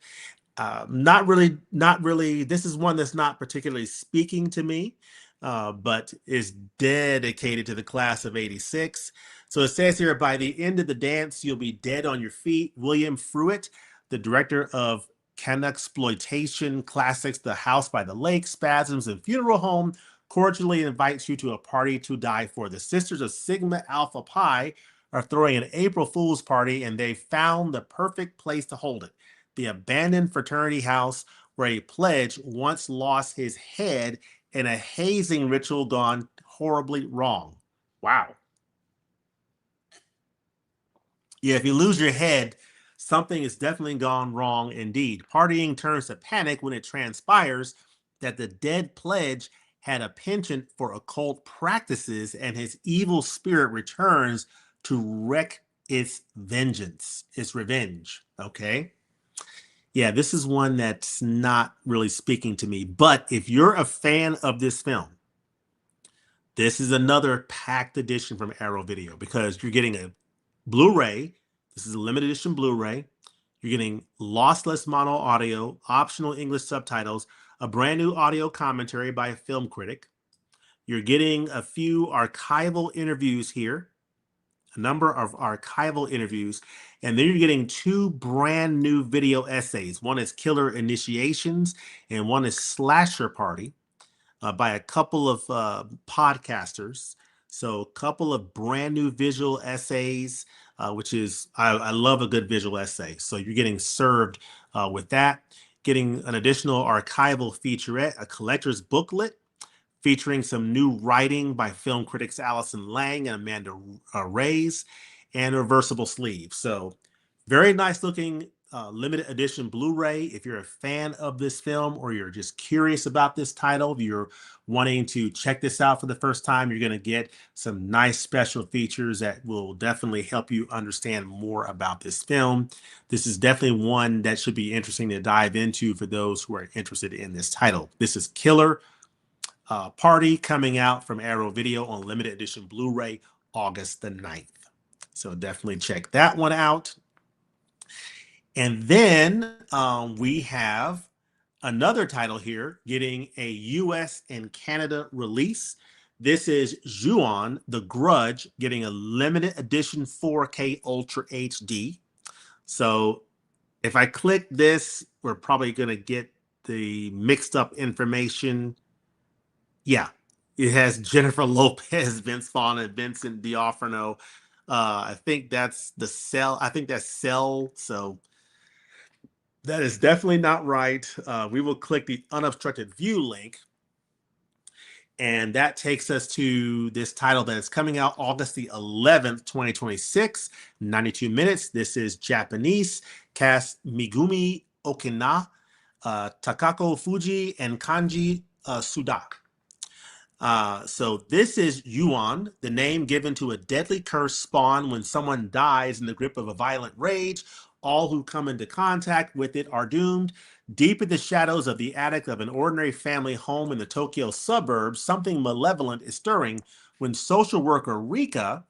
Not really. This is one that's not particularly speaking to me, but is dedicated to the class of '86. So it says here, by the end of the dance, you'll be dead on your feet. William Fruitt, the director of Canexploitation classics The House by the Lake, Spasms, and Funeral Home, cordially invites you to a party to die for. The Sisters of Sigma Alpha Pi are throwing an April Fool's party, and they found the perfect place to hold it: the abandoned fraternity house where a pledge once lost his head in a hazing ritual gone horribly wrong. Wow. Yeah, if you lose your head, something is definitely gone wrong indeed. Partying turns to panic when it transpires that the dead pledge had a penchant for occult practices, and his evil spirit returns to wreak its vengeance, its revenge. Okay. Yeah, this is one that's not really speaking to me. But if you're a fan of this film, this is another packed edition from Arrow Video, because you're getting a Blu-ray. This is a limited edition Blu-ray. You're getting lossless mono audio, optional English subtitles, a brand new audio commentary by a film critic. You're getting a few archival interviews here, a number of archival interviews, and then you're getting two brand new video essays. One is Killer Initiations, and one is Slasher Party, by a couple of podcasters. So a couple of brand new visual essays, which is, I love a good visual essay. So you're getting served with that. Getting an additional archival featurette, a collector's booklet featuring some new writing by film critics Allison Lang and Amanda Reyes, and a reversible sleeve. So very nice looking limited edition Blu-ray. If you're a fan of this film, or you're just curious about this title, if you're wanting to check this out for the first time, you're going to get some nice special features that will definitely help you understand more about this film. This is definitely one that should be interesting to dive into for those who are interested in this title. This is Killer Party, coming out from Arrow Video on limited edition Blu-ray August the 9th. So definitely check that one out. And then we have another title here getting a US and Canada release. This is Ju-on The Grudge, getting a limited edition 4K Ultra HD. So if I click this, we're probably going to get the mixed up information. Yeah, it has Jennifer Lopez, Vince Vaughn, and Vincent D'Onofrio. I think that's the Cell. I think that's Cell. So that is definitely not right. We will click the unobstructed view link, and that takes us to this title that is coming out August the 11th, 2026, 92 minutes. This is Japanese. Cast Megumi Okina, Takako Fuji, and Kanji Sudak. So this is Yuan, the name given to a deadly curse spawned when someone dies in the grip of a violent rage. All who come into contact with it are doomed. Deep in the shadows of the attic of an ordinary family home in the Tokyo suburbs, something malevolent is stirring when social worker Rika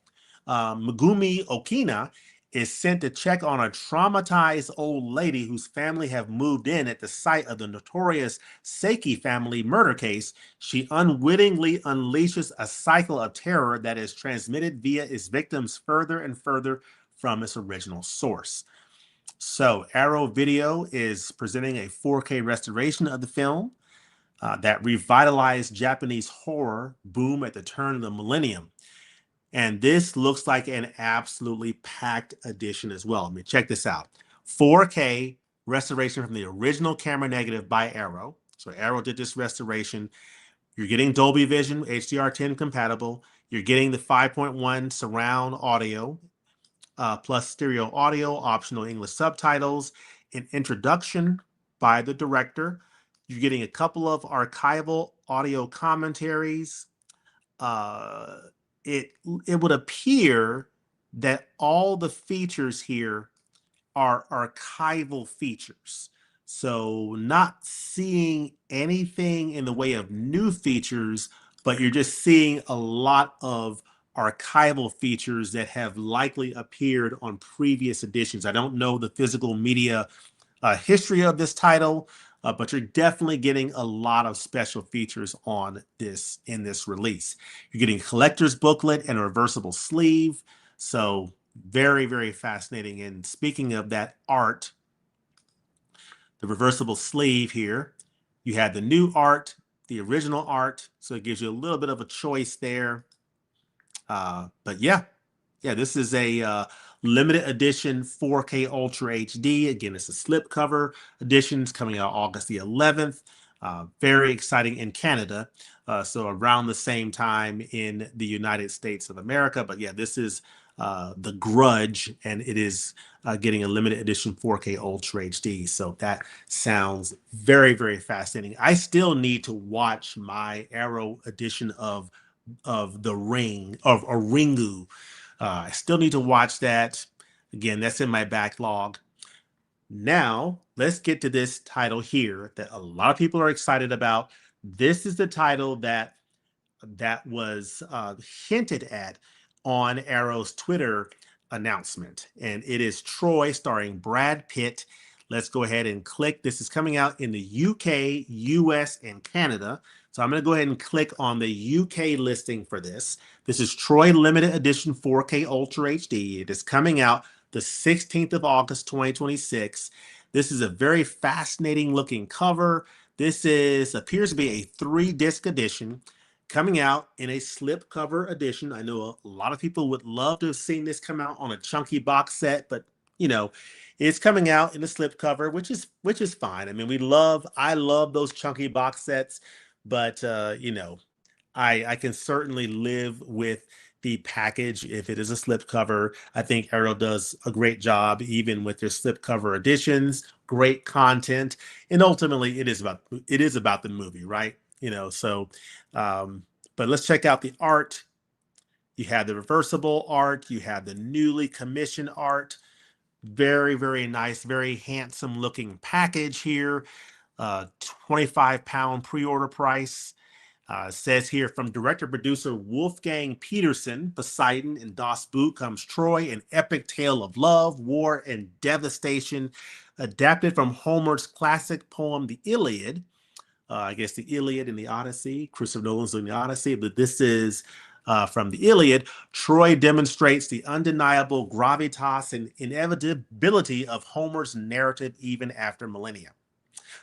Megumi Okina is sent to check on a traumatized old lady whose family have moved in at the site of the notorious Seiki family murder case. She unwittingly unleashes a cycle of terror that is transmitted via its victims further and further from its original source. So, Arrow Video is presenting a 4K restoration of the film that revitalized Japanese horror boom at the turn of the millennium. And this looks like an absolutely packed edition as well. I mean, check this out. 4K restoration from the original camera negative by Arrow. So Arrow did this restoration. You're getting Dolby Vision, HDR10 compatible. You're getting the 5.1 surround audio, plus stereo audio, optional English subtitles, an introduction by the director. You're getting a couple of archival audio commentaries, uh, it it would appear that all the features here are archival features. So not seeing anything in the way of new features, but you're just seeing a lot of archival features that have likely appeared on previous editions. I don't know the physical media history of this title, but you're definitely getting a lot of special features on this in this release. You're getting collector's booklet and a reversible sleeve. So very, very fascinating. And speaking of that art, the reversible sleeve here, you have the new art, the original art. So it gives you a little bit of a choice there. But yeah, this is a limited edition 4K Ultra HD. Again, it's a slipcover edition. It's coming out August the 11th. Very exciting in Canada. So around the same time in the United States of America. But yeah, this is The Grudge, and it is getting a limited edition 4K Ultra HD. So that sounds very, very fascinating. I still need to watch my Arrow edition of the Ring of Ringu. I still need to watch that. Again, that's in my backlog. Now, let's get to this title here that a lot of people are excited about. This is the title that was hinted at on Arrow's Twitter announcement, and it is Troy starring Brad Pitt. Let's go ahead and click. This is coming out in the UK, US, and Canada. So I'm going to go ahead and click on the UK listing for this. This is Troy Limited Edition 4K Ultra HD. It is coming out the 16th of August, 2026. This is a very fascinating looking cover. This appears to be a 3-disc edition coming out in a slipcover edition. I know a lot of people would love to have seen this come out on a chunky box set, but you know, it's coming out in a slipcover, which is fine. I mean, I love those chunky box sets, but I can certainly live with the package if it is a slipcover. I think Arrow does a great job, even with their slipcover editions. Great content, and ultimately, it is about the movie, right? So, but let's check out the art. You have the reversible art. You have the newly commissioned art. Very, very nice, very handsome looking package here. 25-pound pre-order price. Says here from director producer Wolfgang Peterson, Poseidon and Das Boot comes Troy, an epic tale of love, war, and devastation, adapted from Homer's classic poem, The Iliad. I guess the Iliad and the Odyssey. Christopher Nolan's doing the Odyssey, but this is from the Iliad. Troy demonstrates the undeniable gravitas and inevitability of Homer's narrative even after millennia.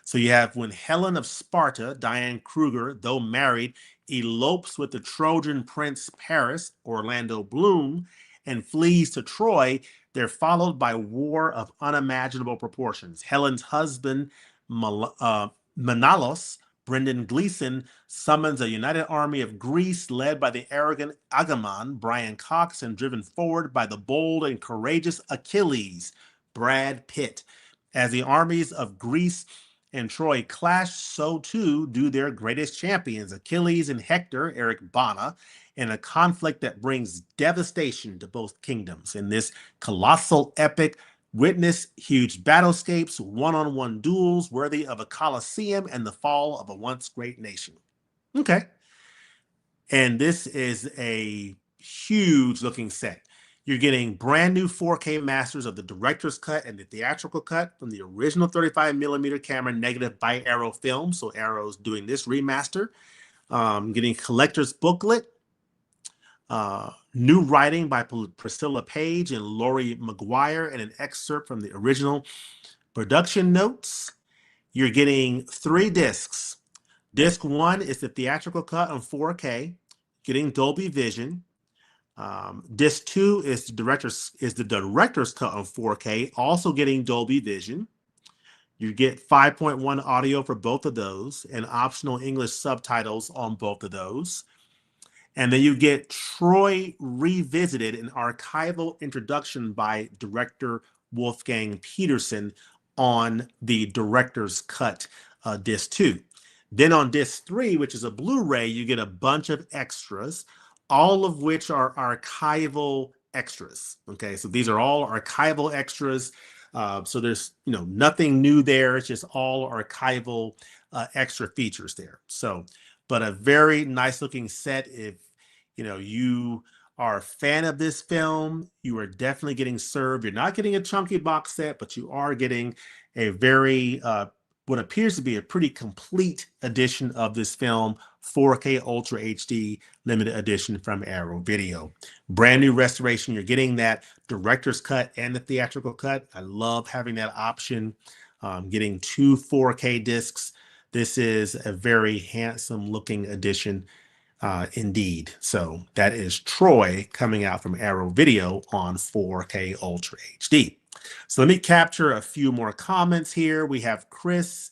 So you have when Helen of Sparta, Diane Kruger, though married, elopes with the Trojan prince Paris, Orlando Bloom, and flees to Troy. They're followed by war of unimaginable proportions. Helen's husband, Menelaus, Brendan Gleeson, summons a united army of Greece led by the arrogant Agamemnon, Brian Cox, and driven forward by the bold and courageous Achilles, Brad Pitt. As the armies of Greece and Troy clash, so too do their greatest champions, Achilles and Hector, Eric Bana, in a conflict that brings devastation to both kingdoms. In this colossal epic, witness huge battlescapes, one-on-one duels worthy of a Colosseum and the fall of a once great nation. Okay. And this is a huge looking set. You're getting brand new 4K masters of the director's cut and the theatrical cut from the original 35 millimeter camera negative by Arrow film. So Arrow's doing this remaster. Getting collector's booklet, new writing by Priscilla Page and Laurie McGuire, and an excerpt from the original production notes. You're getting 3 discs. Disc 1 is the theatrical cut on 4K, getting Dolby Vision. Disc 2 is the director's cut on 4K, also getting Dolby Vision. You get 5.1 audio for both of those and optional English subtitles on both of those. And then you get Troy Revisited, an archival introduction by director Wolfgang Peterson on the director's cut, disc 2. Then on disc 3, which is a Blu-ray, you get a bunch of extras, all of which are archival extras. Okay, so these are all archival extras. So there's nothing new there. It's just all archival extra features there. So, but a very nice looking set. If you are a fan of this film, you are definitely getting served. You're not getting a chunky box set, but you are getting a very what appears to be a pretty complete edition of this film, 4K Ultra HD limited edition from Arrow Video. Brand new restoration. You're getting that director's cut and the theatrical cut. I love having that option. Getting 2 4K discs. This is a very handsome looking edition indeed. So that is Troy coming out from Arrow Video on 4K Ultra HD. So let me capture a few more comments here. We have Chris.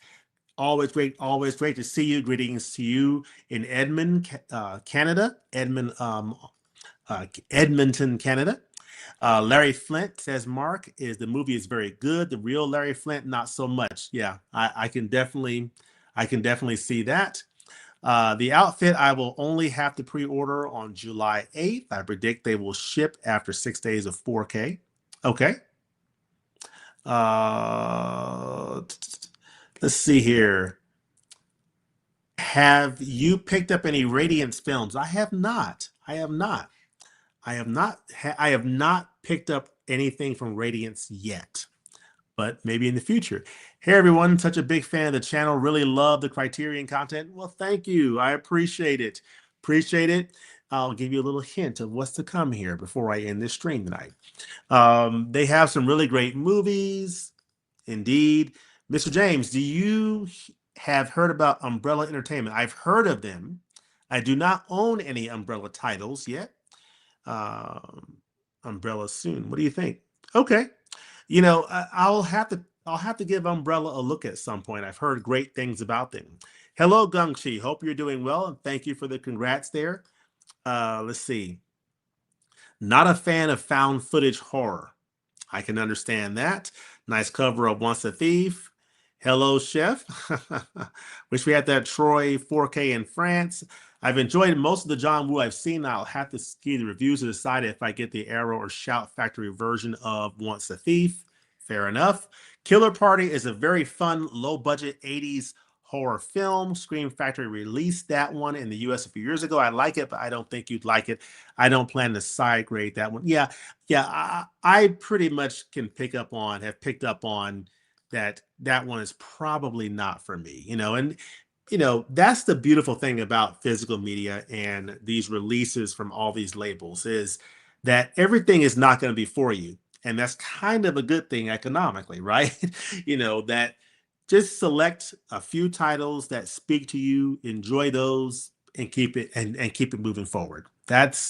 Always great to see you. Greetings to you in Canada. Edmonton, Canada. Larry Flint says, Mark, the movie is very good. The real Larry Flint, not so much. Yeah, I can definitely see that. The outfit I will only have to pre-order on July 8th. I predict they will ship after 6 days of 4K. Okay. Let's see here. Have you picked up any Radiance films? I have not. I have not picked up anything from Radiance yet, but maybe in the future. Hey everyone, such a big fan of the channel. Really love the Criterion content. Well, thank you. I appreciate it. I'll give you a little hint of what's to come here before I end this stream tonight. They have some really great movies. Indeed. Mr. James, do you have heard about Umbrella Entertainment? I've heard of them. I do not own any Umbrella titles yet. Umbrella soon. What do you think? Okay. I'll have to give Umbrella a look at some point. I've heard great things about them. Hello, Gungshi. Hope you're doing well, and thank you for the congrats there. Let's see. Not a fan of found footage horror. I can understand that. Nice cover of Once a Thief. Hello, Chef. Wish we had that Troy 4K in France. I've enjoyed most of the John Woo I've seen. I'll have to see the reviews to decide if I get the Arrow or Shout Factory version of Once a Thief. Fair enough. Killer Party is a very fun, low-budget 80s horror film. Scream Factory released that one in the US a few years ago. I like it, but I don't think you'd like it. I don't plan to side grade that one. Yeah, I pretty much have picked up on that one is probably not for me, and that's the beautiful thing about physical media and these releases from all these labels is that everything is not going to be for you. And that's kind of a good thing economically, right? That just select a few titles that speak to you, enjoy those, and keep it moving forward. That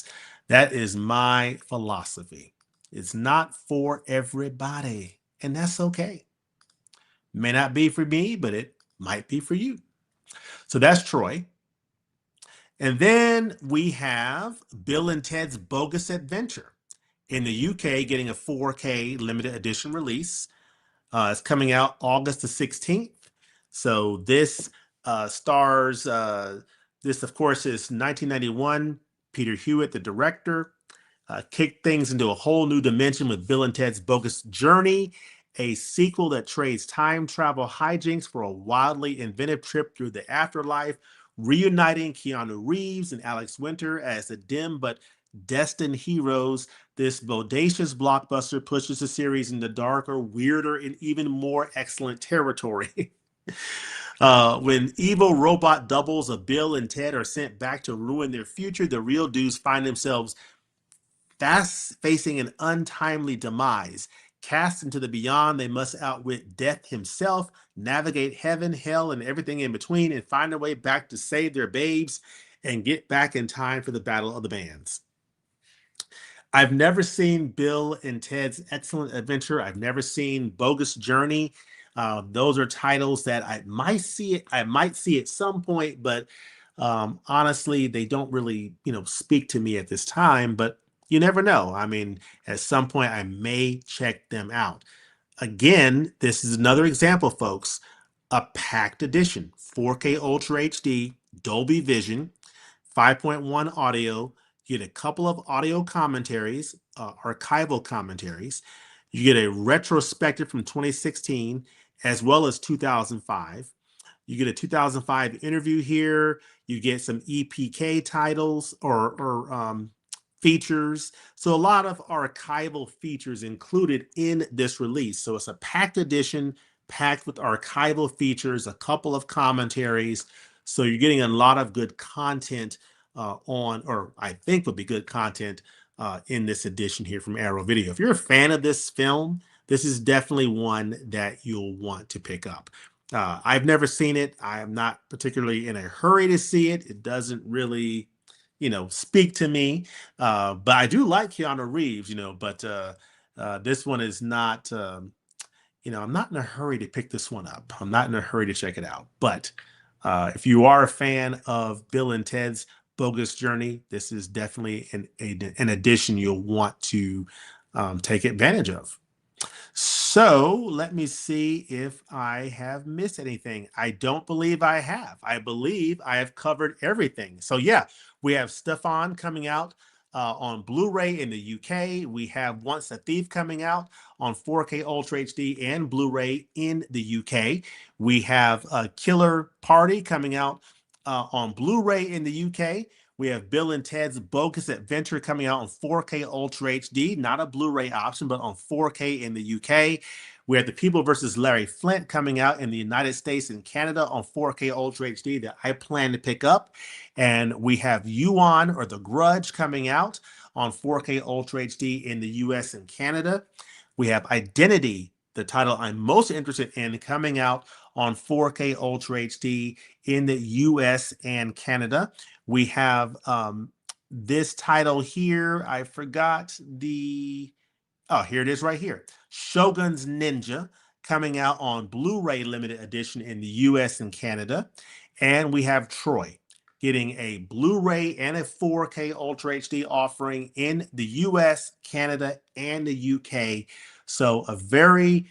is my philosophy. It's not for everybody, and that's okay. May not be for me, but it might be for you. So that's Troy. And then we have Bill and Ted's Bogus Adventure in the UK getting a 4K limited edition release. It's coming out August the 16th. So this stars, this of course is 1991, Peter Hewitt, the director, kicked things into a whole new dimension with Bill and Ted's Bogus Journey, a sequel that trades time travel hijinks for a wildly inventive trip through the afterlife, reuniting Keanu Reeves and Alex Winter as the dim but destined heroes. This bodacious blockbuster pushes the series into darker, weirder, and even more excellent territory. When evil robot doubles of Bill and Ted are sent back to ruin their future, the real dudes find themselves fast facing an untimely demise. Cast into the beyond, they must outwit death himself, navigate heaven, hell, and everything in between, and find their way back to save their babes and get back in time for the Battle of the Bands. I've never seen Bill and Ted's Excellent Adventure. I've never seen Bogus Journey. Those are titles that I might see it. I might see at some point, but honestly, they don't really, speak to me at this time. But you never know. I mean, at some point, I may check them out. Again, this is another example, folks. A packed edition, 4K Ultra HD, Dolby Vision, 5.1 audio. You get a couple of audio commentaries, archival commentaries. You get a retrospective from 2016 as well as 2005. You get a 2005 interview here. You get some EPK titles or features. So a lot of archival features included in this release. So it's a packed edition, packed with archival features, a couple of commentaries. So you're getting a lot of good content or I think would be good content in this edition here from Arrow Video. If you're a fan of this film, this is definitely one that you'll want to pick up. I've never seen it. I am not particularly in a hurry to see it. It doesn't really, speak to me. But I do like Keanu Reeves, but this one is not, I'm not in a hurry to pick this one up. I'm not in a hurry to check it out. But if you are a fan of Bill and Ted's Bogus Journey, this is definitely an addition you'll want to take advantage of. So let me see if I have missed anything. I don't believe I have. I believe I have covered everything. So yeah, we have Stefan coming out on Blu-ray in the UK. We have Once a Thief coming out on 4K Ultra HD and Blu-ray in the UK. We have Killer Party coming out on Blu-ray in the UK. We have Bill and Ted's Bogus Adventure coming out on 4K Ultra HD, not a Blu-ray option, but on 4K in the UK. We have The People versus Larry Flint coming out in the United States and Canada on 4K Ultra HD that I plan to pick up. And we have Yuan or The Grudge coming out on 4K Ultra HD in the US and Canada. We have Identity, the title I'm most interested in, coming out on 4K Ultra HD in the US and Canada. We have this title here. I forgot here it is right here. Shogun's Ninja coming out on Blu-ray limited edition in the US and Canada. And we have Troy getting a Blu-ray and a 4K Ultra HD offering in the US, Canada, and the UK. So a very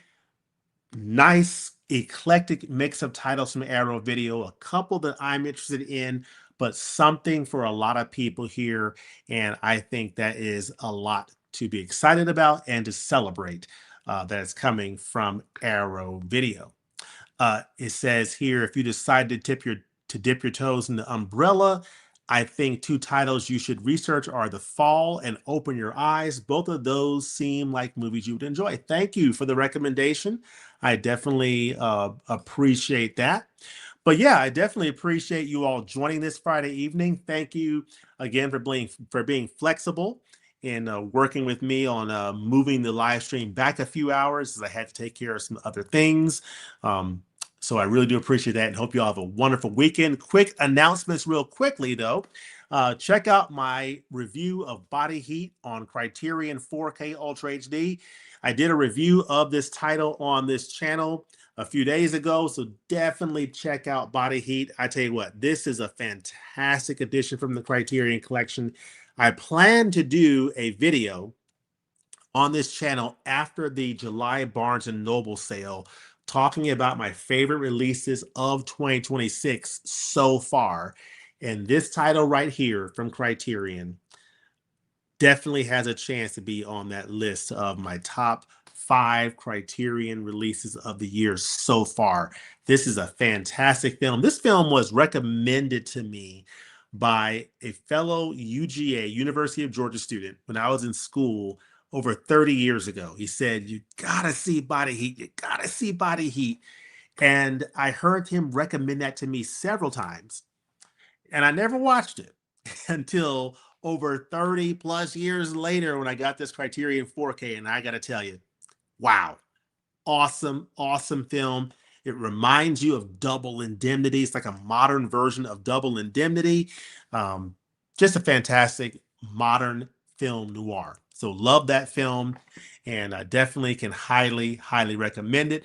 nice eclectic mix of titles from Arrow Video, a couple that I'm interested in, but something for a lot of people here. And I think that is a lot to be excited about and to celebrate that is coming from Arrow Video. It says here, if you decide to dip your toes in the umbrella, I think two titles you should research are The Fall and Open Your Eyes. Both of those seem like movies you would enjoy. Thank you for the recommendation. I definitely appreciate that. But yeah, I definitely appreciate you all joining this Friday evening. Thank you again for being flexible and working with me on moving the live stream back a few hours as I had to take care of some other things. So I really do appreciate that and hope you all have a wonderful weekend. Quick announcements real quickly, though. Check out my review of Body Heat on Criterion 4K Ultra HD. I did a review of this title on this channel a few days ago, so definitely check out Body Heat. I tell you what, this is a fantastic addition from the Criterion Collection. I plan to do a video on this channel after the July Barnes and Noble sale, talking about my favorite releases of 2026 so far. And this title right here from Criterion definitely has a chance to be on that list of my top 5 Criterion releases of the year so far. This is a fantastic film. This film was recommended to me by a fellow UGA, University of Georgia student, when I was in school over 30 years ago. He said, "You gotta see Body Heat. You gotta see Body Heat." And I heard him recommend that to me several times, and I never watched it until over 30 plus years later when I got this Criterion 4K. And I got to tell you, wow, awesome, awesome film. It reminds you of Double Indemnity. It's like a modern version of Double Indemnity. Um, just a fantastic modern film noir. So love that film, and I definitely can highly, highly recommend it.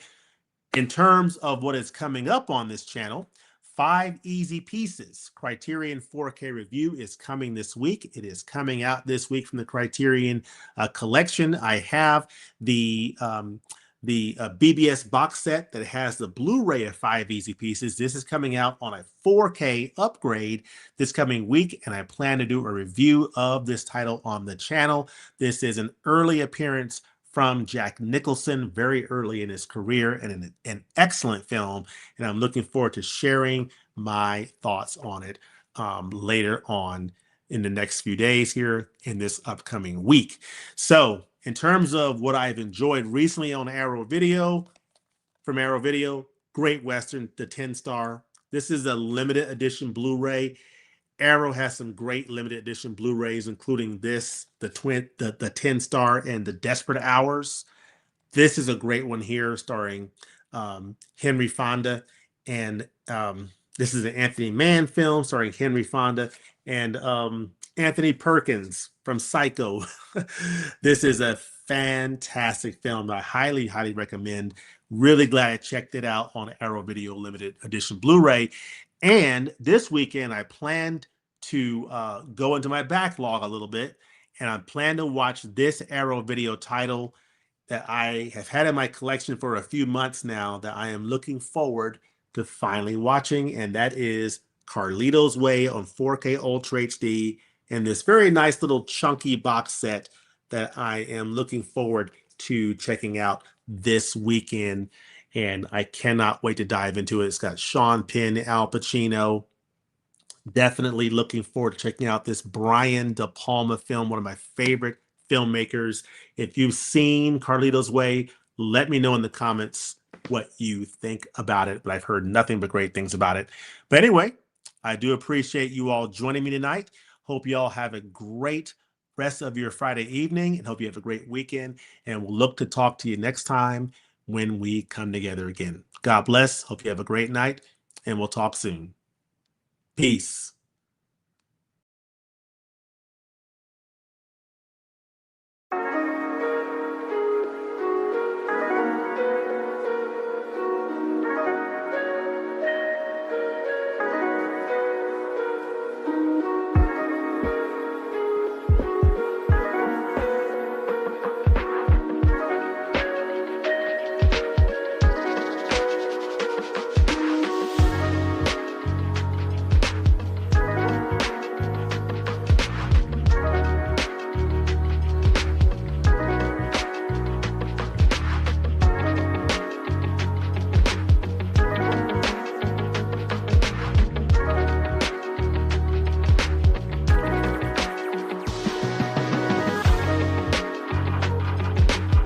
In terms of what is coming up on this channel, 5 Easy Pieces Criterion 4K review is coming this week. It is coming out this week from the Criterion collection. I have the BBS box set that has the Blu-ray of 5 Easy Pieces. This is coming out on a 4K upgrade this coming week, and I plan to do a review of this title on the channel. This is an early appearance from Jack Nicholson very early in his career, and an excellent film. And I'm looking forward to sharing my thoughts on it later on in the next few days here in this upcoming week. So in terms of what I've enjoyed recently on Arrow Video, from Arrow Video, Great Western, the 10-star. This is a limited edition Blu-ray. Arrow has some great limited edition Blu-rays, including this, the 10-star, and the Desperate Hours. This is a great one here, starring Henry Fonda, and this is an Anthony Mann film starring Henry Fonda and Anthony Perkins from Psycho. This is a fantastic film that I highly, highly recommend. Really glad I checked it out on Arrow Video Limited Edition Blu-ray. And this weekend, I planned to go into my backlog a little bit, and I plan to watch this Arrow Video title that I have had in my collection for a few months now that I am looking forward to finally watching, and that is Carlito's Way on 4K Ultra HD in this very nice little chunky box set that I am looking forward to checking out this weekend. And I cannot wait to dive into it. It's got Sean Penn, Al Pacino. Definitely looking forward to checking out this Brian De Palma film, one of my favorite filmmakers. If you've seen Carlito's Way, let me know in the comments what you think about it. But I've heard nothing but great things about it. But anyway, I do appreciate you all joining me tonight. Hope you all have a great rest of your Friday evening, and hope you have a great weekend. And we'll look to talk to you next time when we come together again. God bless. Hope you have a great night, and we'll talk soon. Peace.